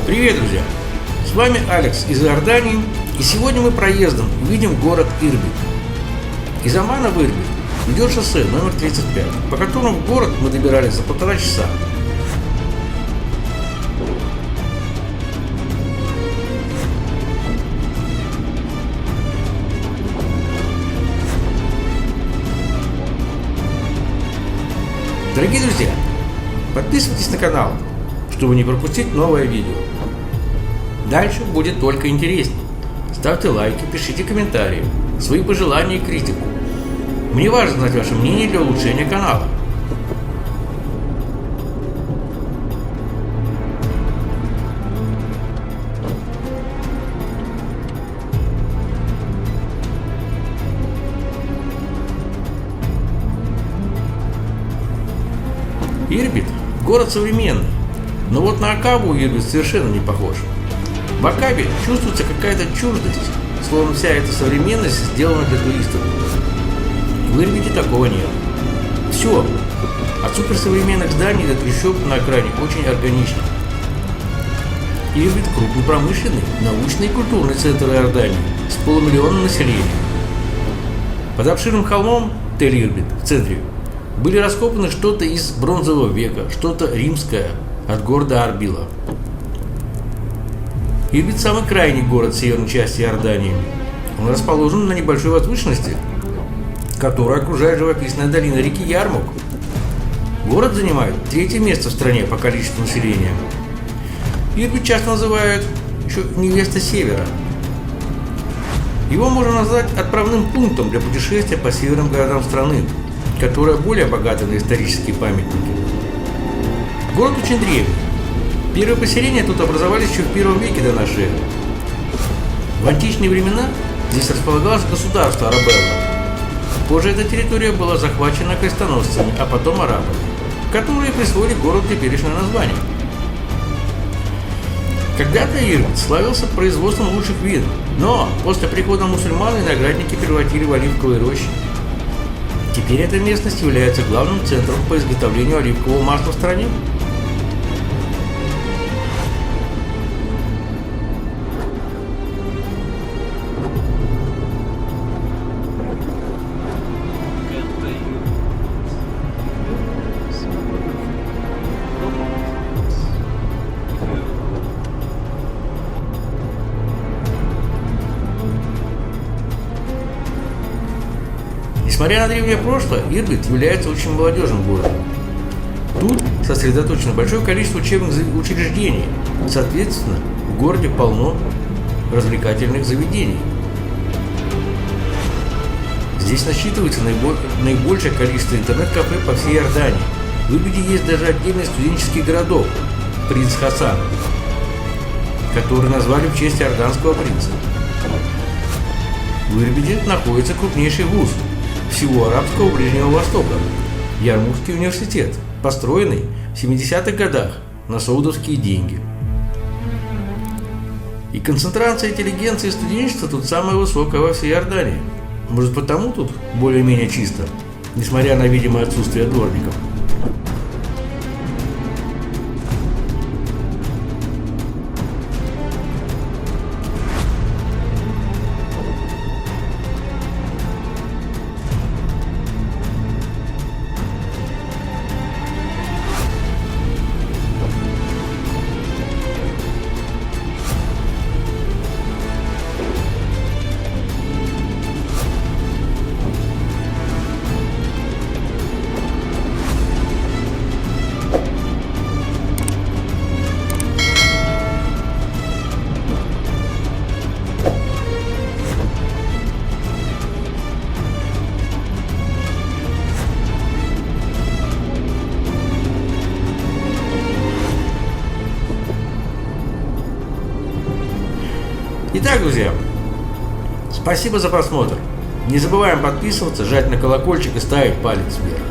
Привет, друзья! С вами Алекс из Иордании, и сегодня мы проездом увидим город Ирбит. Из Аммана в Ирбит идет шоссе номер 35, по которому в город мы добирались за 1,5 часа. Дорогие друзья, подписывайтесь на канал, чтобы не пропустить новое видео. Дальше будет только интереснее. Ставьте лайки, пишите комментарии, свои пожелания и критику. Мне важно знать ваше мнение для улучшения канала. Ирбит – город современный, но вот на Акабу Ирбит совершенно не похож. В Акабе чувствуется какая-то чуждость, словно вся эта современность сделана для туристов. В Ирбите такого нет. Все, от суперсовременных зданий до трущоб на окраине, очень органично. Ирбит – крупный промышленный, научный и культурный центр Иордании с полумиллионным населением. Под обширным холмом Тель-Ирбит в центре были раскопаны что-то из бронзового века, что-то римское от города Арбила. Ирбит – самый крайний город северной части Иордании. Он расположен на небольшой возвышенности, которая окружает живописная долина реки Ярмук. Город занимает 3-е место в стране по количеству населения. Ирбит часто называют еще невеста севера. Его можно назвать отправным пунктом для путешествия по северным городам страны, которая более богата на исторические памятники. Город очень древний. Первые поселения тут образовались еще в 1 веке до нашей эры. В античные времена здесь располагалось государство Арабелла. Позже эта территория была захвачена крестоносцами, а потом арабами, которые присвоили городу теперешнее название. Когда-то Ирбит славился производством лучших вин, но после прихода мусульман виноградники превратили в оливковые рощи. Теперь эта местность является главным центром по изготовлению оливкового масла в стране. Несмотря на древнее прошлое, Ирбит является очень молодежным городом. Тут сосредоточено большое количество учебных учреждений. Соответственно, в городе полно развлекательных заведений. Здесь насчитывается наибольшее количество интернет-кафе по всей Иордании. В Ирбите есть даже отдельный студенческий городок «Принц Хасан», который назвали в честь иорданского принца. В Ирбите находится крупнейший вуз всего арабского Ближнего Востока – Ярмукский университет, построенный в 70-х годах на саудовские деньги. И концентрация интеллигенции и студенчества тут самая высокая во всей Иордании. Может, потому тут более-менее чисто, несмотря на видимое отсутствие дворников. Итак, друзья, спасибо за просмотр. Не забываем подписываться, жать на колокольчик и ставить палец вверх.